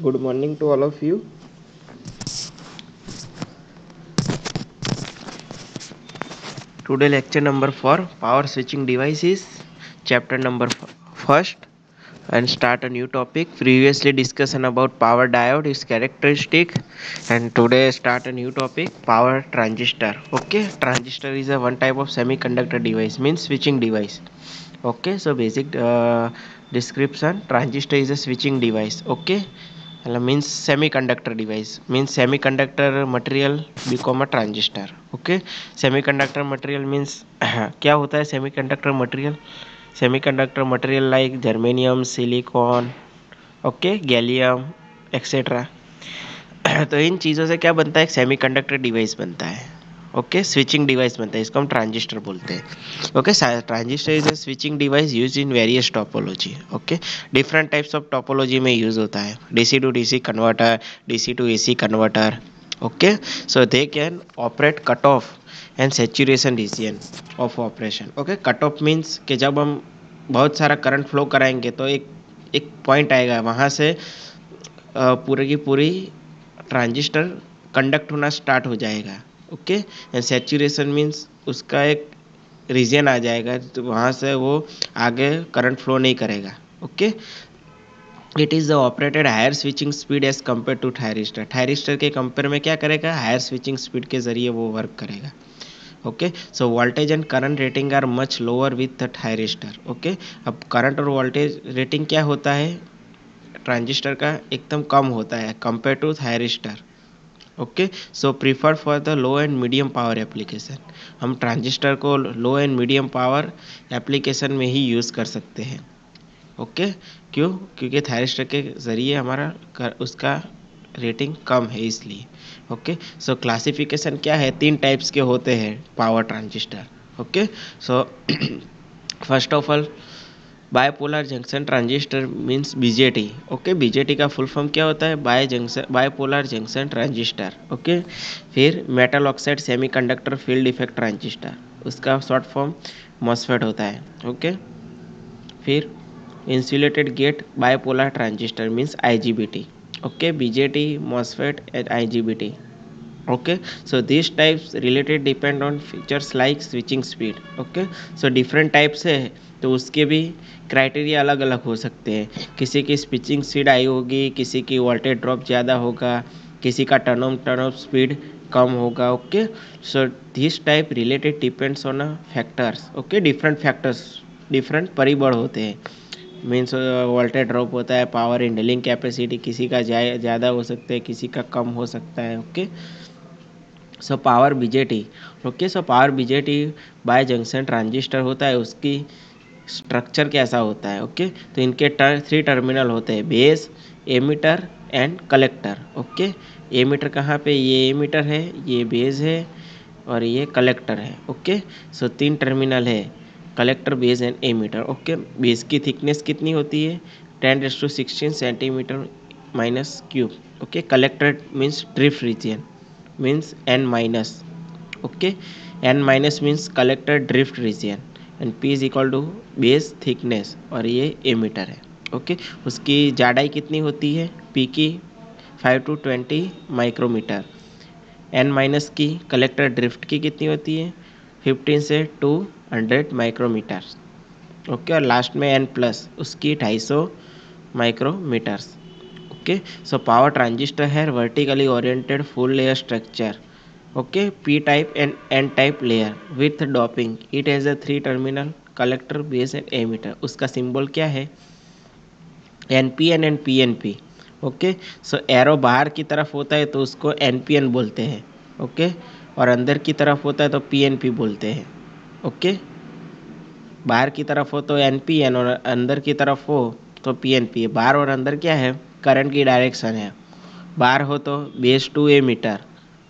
Good morning to all of you. Today lecture number 4 power switching devices chapter number first and start a new topic. Previously discussion about power diode its characteristic and today start a new topic power transistor. Okay, transistor is a one type of semiconductor device means switching device. Okay, so basic description transistor is a switching device. Okay, means semiconductor device means semiconductor material become a transistor. Okay, semiconductor material means क्या होता है semiconductor material like germanium silicon okay gallium etcetera तो इन चीज़ों से क्या बनता है एक सेमीकंडक्टर डिवाइस बनता है. ओके स्विचिंग डिवाइस बनता है इसको हम ट्रांजिस्टर बोलते हैं. Okay transistor is a switching device use in various topology. Okay different types of topology में यूज होता है DC to DC converter DC to AC converter. Okay so they can operate cut off and saturation region of operation. Okay cut off means कि जब हम बहुत सारा current flow कराएंगे तो एक एक पॉइंट आएगा वहाँ से पूरी की पूरी ट्रांजिस्टर कंडक्ट होना स्टार्ट हो जाएगा. ओके एंड सेचुरेशन मीन्स उसका एक रीजन आ जाएगा तो वहाँ से वो आगे करंट फ्लो नहीं करेगा. Okay it is the operated higher switching speed as compare to thyristor. Thyristor के कंपेयर में क्या करेगा हायर स्विचिंग स्पीड के ज़रिए वो वर्क करेगा. Okay so voltage and current rating are much lower with the thyristor. Okay अब current और वोल्टेज रेटिंग क्या होता है ट्रांजिस्टर का एकदम कम होता है compare to thyristor. Okay so prefer for the low and medium power application. हम ट्रांजिस्टर को low and medium power application में ही यूज़ कर सकते हैं. ओके क्यों क्योंकि थायरिस्टर के ज़रिए हमारा उसका रेटिंग कम है इसलिए. ओके सो क्लासिफिकेशन क्या है तीन टाइप्स के होते हैं power transistor. Okay so first of all bipolar junction transistor means BJT. Okay BJT का फुल फॉर्म क्या होता है बायपोलर जंक्शन ट्रांजिस्टर. ओके फिर metal oxide semiconductor field effect transistor उसका शॉर्ट फॉर्म मॉसफेट होता है. ओके फिर insulated gate bipolar transistor means IGBT. Okay BJT MOSFET and IGBT. okay so these types related depend on features like switching speed. okay so different types है तो उसके भी criteria अलग अलग हो सकते हैं. किसी की स्विचिंग स्पीड हाई होगी किसी की वोल्टेज ड्रॉप ज़्यादा होगा किसी का टर्न ऑफ स्पीड कम होगा. Okay so this type related depends on factors. Okay different factors different परिबड़ होते हैं मीन्स वोल्टेज ड्रॉप होता है पावर हैंडलिंग कैपेसिटी किसी का ज़्यादा हो सकता है किसी का कम हो सकता है. Okay so power BJT. Okay so power BJT by junction transistor होता है उसकी स्ट्रक्चर कैसा होता है. ओके तो इनके थ्री टर्मिनल होते हैं base emitter and collector. Okay emitter कहाँ पे ये एमीटर है ये बेस है और ये कलेक्टर है. ओके सो तीन टर्मिनल है collector base and emitter. Okay base की थिकनेस कितनी होती है 10⁻16 centimetre minus cube. Okay collector means drift region means n minus. okay n minus means collector drift region and p is equal to base thickness और ये ammeter है. Okay उसकी जाड़ाई कितनी होती है p की 5 to 20 माइक्रोमीटर. n माइनस की collector drift की कितनी होती है 15 से 200 माइक्रोमीटर. ओके और लास्ट में n प्लस उसकी 250 micrometres. Okay so power transistor है vertically oriented full layer structure. Okay P type and N type layer with doping it has a three terminal collector base and emitter. उसका symbol क्या है N P N and P N P. Okay so arrow बाहर की तरफ होता है तो उसको एन पी एन बोलते हैं. ओके और अंदर की तरफ होता है तो पी एन पी बोलते हैं. ओके बाहर की तरफ हो तो एन पी एन और अंदर की तरफ हो तो पी एन पी. बाहर और अंदर क्या है करंट की डायरेक्शन है. बाहर हो तो base to emitter.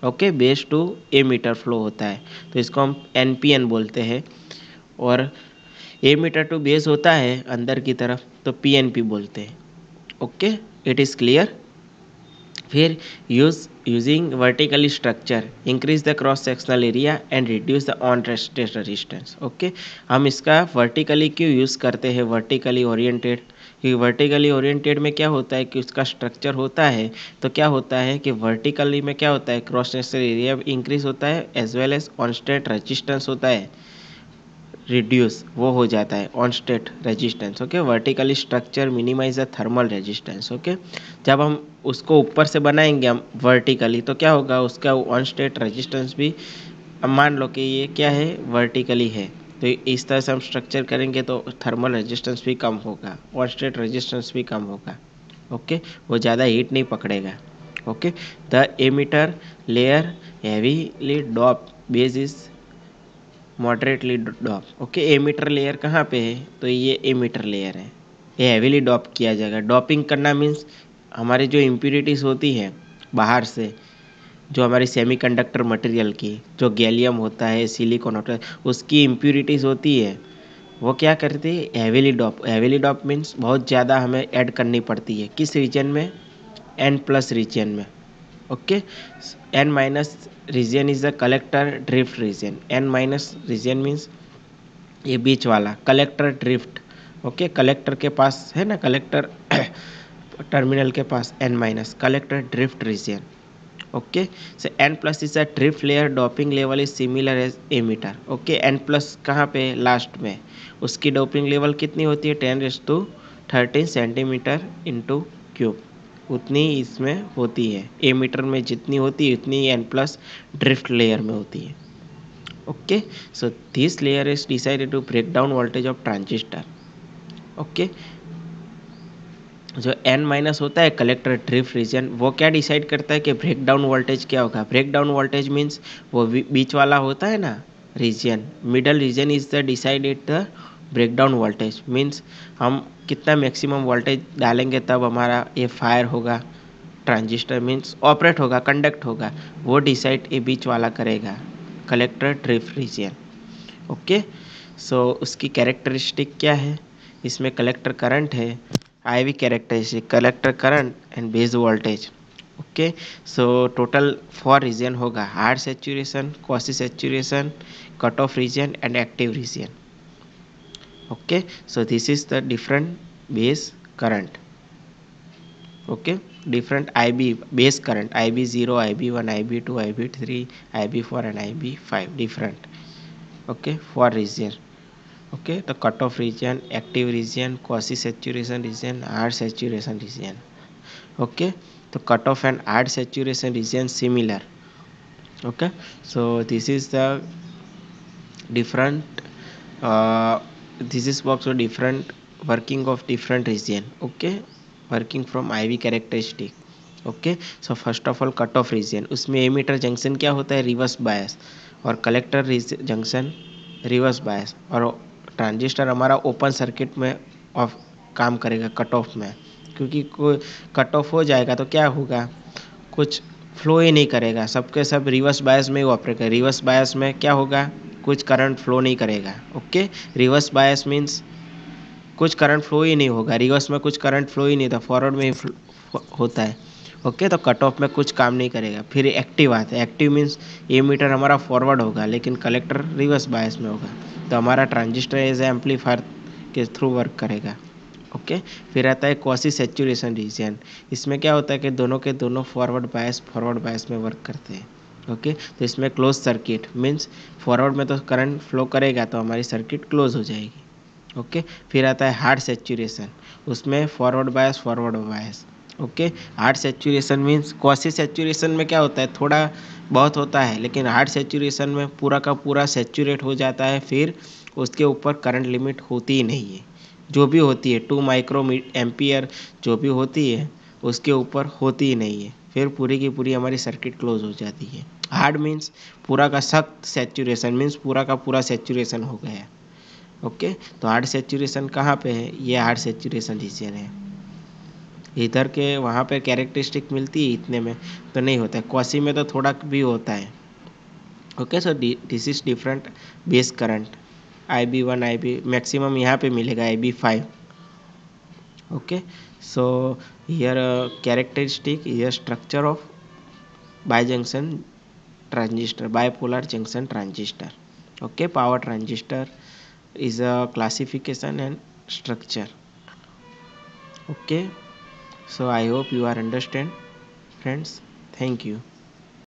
Okay base to emitter flow होता है तो इसको हम एन पी एन बोलते हैं. और ए मीटर टू बेस होता है अंदर की तरफ तो पी एन पी बोलते हैं. Okay it is clear. फिर using vertically structure increase the cross sectional area and reduce the on resistance. Okay हम इसका वर्टिकली क्यों यूज़ करते हैं वर्टिकली ओरिएंटेड कि वर्टिकली ओरिएंटेड में क्या होता है कि उसका स्ट्रक्चर होता है, तो क्या होता है कि वर्टिकली में क्या होता है, क्रॉस सेक्शनल एरिया इंक्रीज होता है as well as on state resistance होता है रिड्यूस, वो हो जाता है on state resistance. Okay, vertically structure minimise the thermal resistance. Okay, जब हम उसको ऊपर से बनाएंगे हम वर्टिकली तो क्या होगा, उसका ऑन स्टेट रेजिस्टेंस भी, अब मान लो कि ये क्या है, वर्टिकली है, तो इस तरह से हम स्ट्रक्चर करेंगे तो थर्मल रेजिस्टेंस भी कम होगा, ऑन स्टेट रेजिस्टेंस भी कम होगा। ओके, वो ज़्यादा हीट नहीं पकड़ेगा। Okay, the emitter layer heavily dope base is moderately dope. Okay, emitter layer कहाँ पे है, तो ये एमिटर लेयर है, ये हैवीली डॉप किया जाएगा। डॉपिंग करना मीन्स हमारी जो इम्प्यूरिटीज़ होती है बाहर से, जो हमारी सेमीकंडक्टर मटेरियल की, जो गैलियम होता है, सिलिकॉन होता है, उसकी इम्प्यूरिटीज़ होती है, वो क्या करती है, हैवीली डॉप। हैवीली डॉप मीन्स बहुत ज़्यादा हमें ऐड करनी पड़ती है, किस रीजन में, एन प्लस रीजन में। Okay, n minus region is the collector drift region. N minus region means ये बीच वाला कलेक्टर ड्रिफ्ट। ओके, कलेक्टर के पास है ना, कलेक्टर टर्मिनल के पास N minus collector drift region. Okay, so N plus is a drift layer, doping level is similar as emitter. Okay, N plus कहाँ पे, लास्ट में, उसकी डोपिंग लेवल कितनी होती है, 10⁻13 सेंटीमीटर इंटू क्यूब, उतनी इसमें होती है। एमीटर में जितनी होती है उतनी एन प्लस ड्रिफ्ट लेयर में होती है। Okay, so this layer is decided to break down voltage of transistor. Okay, जो एन माइनस होता है कलेक्टर ड्रिफ्ट रीजन, वो क्या डिसाइड करता है कि ब्रेक डाउन वोल्टेज क्या होगा। ब्रेक डाउन वोल्टेज मीन्स वो बीच वाला होता है ना region, middle region is the decided the break down voltage. Means हम कितना मैक्सिमम वोल्टेज डालेंगे तब हमारा ये फायर होगा, ट्रांजिस्टर मीन्स ऑपरेट होगा, कंडक्ट होगा, वो डिसाइड ये बीच वाला करेगा, collector drift region. Okay, so उसकी कैरेक्टरिस्टिक क्या है, इसमें कलेक्टर करंट है, IV characteristic, collector current and base voltage. Okay, so total 4 region होगा, hard saturation, quasi saturation, cut off region and active region. Okay, so this is the different base current. Okay, different IB base current, IB0, IB1, IB2, IB3, IB4 and IB5 different. Okay, for region. Okay, the cutoff region, active region, quasi saturation region, hard saturation region. Okay, the cutoff and hard saturation region similar. Okay, so this is the different, uh, this is also different working of different region. Okay, working from IV characteristic. Okay, so first of all cut off region, उसमें emitter junction क्या होता है, reverse bias, और collector junction reverse bias, और transistor हमारा open circuit में of काम करेगा कट ऑफ में, क्योंकि कोई कट ऑफ हो जाएगा तो क्या होगा, कुछ फ्लो ही नहीं करेगा, सबके सब रिवर्स बायस में ही ऑपरेट करेगा। रिवर्स बायस में क्या होगा, कुछ करंट फ्लो नहीं करेगा। ओके, रिवर्स बायस मीन्स कुछ करंट फ्लो ही नहीं होगा, रिवर्स में कुछ करंट फ्लो ही नहीं था, फॉरवर्ड में ही होता है। ओके, तो कट ऑफ में कुछ काम नहीं करेगा। फिर एक्टिव आता है, एक्टिव मीन्स ये मीटर हमारा फॉरवर्ड होगा लेकिन कलेक्टर रिवर्स बायस में होगा, तो हमारा ट्रांजिस्टर एज एम्पलीफायर के थ्रू वर्क करेगा। ओके, फिर आता है क्वासी सेचुरेशन रीजन, इसमें क्या होता है कि दोनों के दोनों फॉरवर्ड बायस में वर्क करते हैं। ओके, तो इसमें क्लोज सर्किट मीन्स फॉरवर्ड में तो करंट फ्लो करेगा तो हमारी सर्किट क्लोज हो जाएगी। ओके, फिर आता है हार्ड सेचुरेशन, उसमें forward bias. Okay, hard saturation means quasi saturation में क्या होता है, थोड़ा बहुत होता है, लेकिन हार्ड सेचुरेशन में पूरा का पूरा सेचुरेट हो जाता है, फिर उसके ऊपर करंट लिमिट होती ही नहीं है, जो भी होती है 2 माइक्रो एम्पियर जो भी होती है उसके ऊपर होती ही नहीं है, फिर पूरी की पूरी हमारी सर्किट क्लोज हो जाती है। हार्ड मीन्स पूरा का सख्त, सेचुरेशन मीन्स पूरा का पूरा सेचुरेशन हो गया। ओके, तो हार्ड सेचुरेशन कहाँ पे है, ये हार्ड सेचुरेशन रीजन है, इधर के वहाँ पे कैरेक्टरिस्टिक मिलती है, इतने में तो नहीं होता है, क्वासी में तो थोड़ा भी होता है। Okay, so this is different base current, IB1, IB maximum यहाँ पे मिलेगा, IB5। Okay, so here characteristic, here structure of bi junction transistor, bipolar junction transistor. Okay, power transistor is a classification and structure. Okay, so I hope you are understand, friends. Thank you.